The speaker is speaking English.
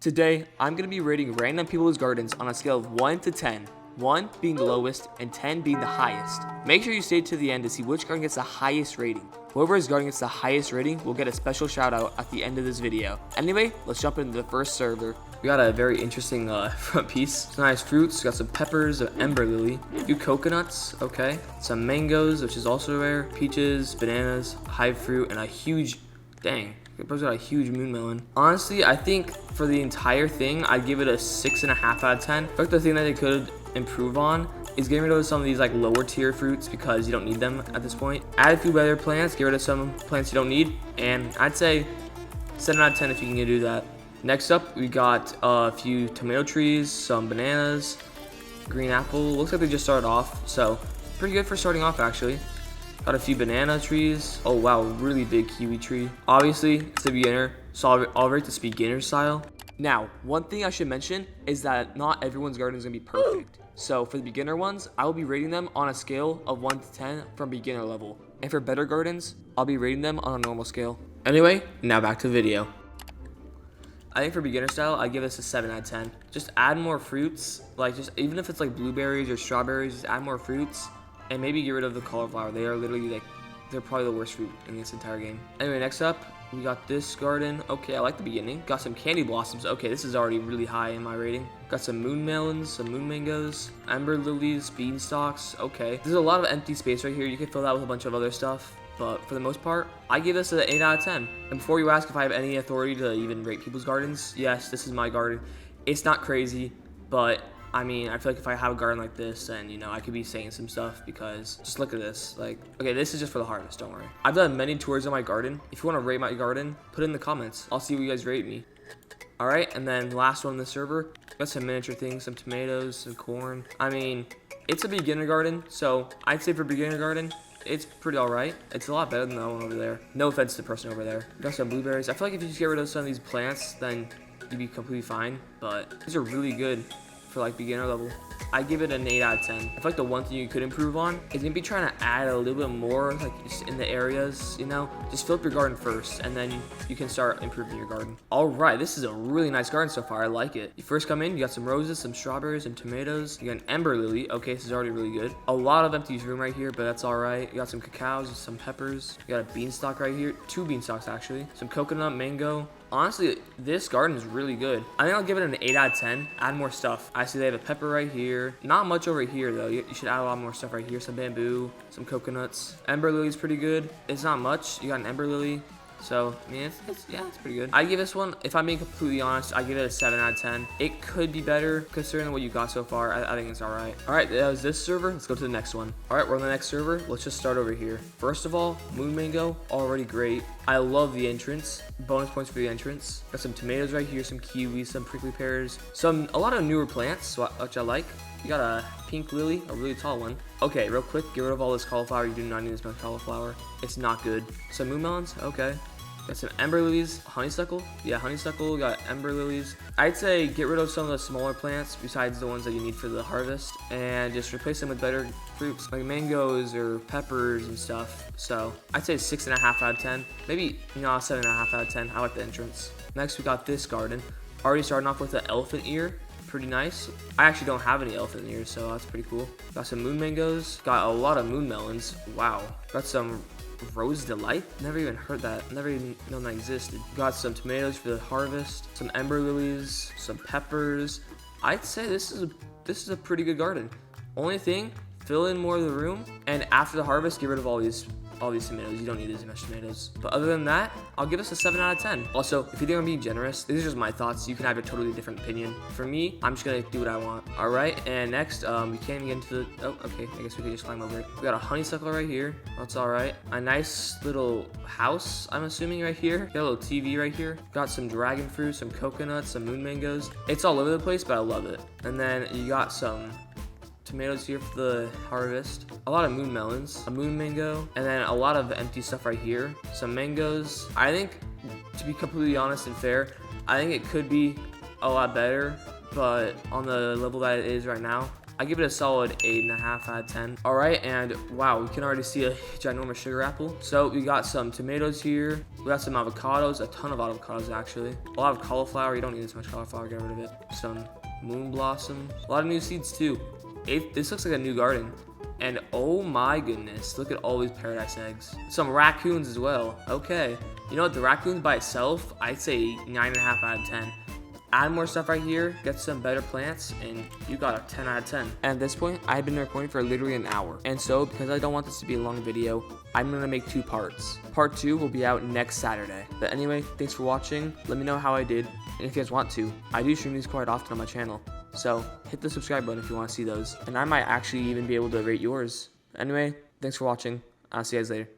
Today, I'm going to be rating random people's gardens on a scale of 1 to 10, 1 being the lowest and 10 being the highest. Make sure you stay to the end to see which garden gets the highest rating. Whoever's garden gets the highest rating will get a special shout out at the end of this video. Anyway, let's jump into the first server. We got a very interesting front piece. Some nice fruits, got some peppers, an ember lily, a few coconuts, okay, some mangoes, which is also rare, peaches, bananas, hive fruit, and a huge, dang, it got a huge moon melon. Honestly, I think for the entire thing, I'd give it a 6.5 out of 10. I think the thing that they could improve on is getting rid of some of these like lower tier fruits because you don't need them at this point. Add a few better plants, get rid of some plants you don't need, and I'd say 7 out of 10 if you can do that. Next up, we got a few tomato trees, some bananas, green apple. Looks like they just started off, so pretty good for starting off actually. Got a few banana trees. Oh wow, really big kiwi tree. Obviously, it's a beginner, so I'll rate this beginner style. Now, one thing I should mention is that not everyone's garden is gonna be perfect. So for the beginner ones, I will be rating them on a scale of 1 to 10 from beginner level. And for better gardens, I'll be rating them on a normal scale. Anyway, now back to the video. I think for beginner style, I give this a 7 out of 10. Just add more fruits, like just even if it's like blueberries or strawberries, just add more fruits. And maybe get rid of the cauliflower. They are literally like, they're probably the worst fruit in this entire game. Anyway, next up, we got this garden. Okay, I like the beginning. Got some candy blossoms. Okay, this is already really high in my rating. Got some moon melons, some moon mangoes, ember lilies, beanstalks. Okay, there's a lot of empty space right here. You can fill that with a bunch of other stuff. But for the most part, I give this an 8 out of 10. And before you ask if I have any authority to even rate people's gardens, yes, this is my garden. It's not crazy, but I mean, I feel like if I have a garden like this, then, you know, I could be saying some stuff because just look at this. Like, okay, this is just for the harvest, don't worry. I've done many tours of my garden. If you want to rate my garden, put it in the comments. I'll see what you guys rate me. All right, and then last one on the server, got some miniature things, some tomatoes, some corn. I mean, it's a beginner garden, so I'd say for beginner garden, it's pretty all right. It's a lot better than that one over there. No offense to the person over there. Got some blueberries. I feel like if you just get rid of some of these plants, then you'd be completely fine. But these are really good for like beginner level. I give it an 8 out of 10. I feel like the one thing you could improve on is maybe trying to add a little bit more, like just in the areas, you know, just fill up your garden first and then you can start improving your garden. All right, this is a really nice garden so far. I like it. You first come in, you got some roses, some strawberries, and tomatoes. You got an ember lily. Okay, this is already really good. A lot of empty room right here, but that's all right. You got some cacaos, some peppers. You got a beanstalk right here. 2 beanstalks actually. Some coconut, mango. Honestly, this garden is really good. I think I'll give it an 8 out of 10. Add more stuff. I see they have a pepper right here. Not much over here though. You should add a lot more stuff right here. Some bamboo, some coconuts. Ember lily's pretty good. It's not much. You got an ember lily. So, I mean, it's pretty good. I give this one, if I'm being completely honest, I give it a 7 out of 10. It could be better considering what you got so far. I think it's all right. All right, that was this server. Let's go to the next one. All right, we're on the next server. Let's just start over here. First of all, moon mango, already great. I love the entrance. Bonus points for the entrance. Got some tomatoes right here, some kiwis, some prickly pears, a lot of newer plants, which I like. You got a pink lily, a really tall one. Okay, real quick, get rid of all this cauliflower. You do not need this much cauliflower. It's not good. Some moon melons, okay. Got some ember lilies, honeysuckle. Yeah, honeysuckle, got ember lilies. I'd say get rid of some of the smaller plants besides the ones that you need for the harvest and just replace them with better fruits like mangoes or peppers and stuff. So I'd say 6.5 out of 10. Maybe, you know, 7.5 out of 10. I like the entrance. Next, we got this garden. Already starting off with an elephant ear. Pretty nice. I actually don't have any elephant ears, so that's pretty cool. Got some moon mangoes. Got a lot of moon melons. Wow. Got some Rose Delight? Never even heard that. Never even known that existed. Got some tomatoes for the harvest. Some ember lilies. Some peppers. I'd say this is a pretty good garden. Only thing, fill in more of the room, and after the harvest, get rid of all these tomatoes. You don't need as much tomatoes. But other than that, I'll give us a 7 out of 10. Also, if you think I'm being generous, these are just my thoughts. You can have a totally different opinion. For me, I'm just gonna do what I want. All right, and next, we can't even get into the, oh, okay, I guess we could just climb over it. We got a honeysuckle right here. That's all right. A nice little house, I'm assuming, right here. Got a little TV right here. Got some dragon fruit, some coconuts, some moon mangoes. It's all over the place, but I love it. And then you got some tomatoes here for the harvest, a lot of moon melons, a moon mango, and then a lot of empty stuff right here, some mangoes. I think, to be completely honest and fair, I think it could be a lot better, but on the level that it is right now, I give it a solid 8.5 out of 10. All right, and wow, we can already see a ginormous sugar apple. So we got some tomatoes here. We got some avocados, a ton of avocados actually. A lot of cauliflower. You don't need this much cauliflower, get rid of it. Some moon blossom. A lot of new seeds too. This looks like a new garden. And oh my goodness, look at all these paradise eggs. Some raccoons as well. Okay. You know what, the raccoons by itself, I'd say 9.5 out of 10. Add more stuff right here, get some better plants, and you got a 10 out of 10. And at this point, I've been recording for literally an hour. And so, because I don't want this to be a long video, I'm gonna make 2 parts. Part 2 will be out next Saturday. But anyway, thanks for watching. Let me know how I did. And if you guys want to, I do stream these quite often on my channel. So hit the subscribe button if you want to see those. And I might actually even be able to rate yours. Anyway, thanks for watching. I'll see you guys later.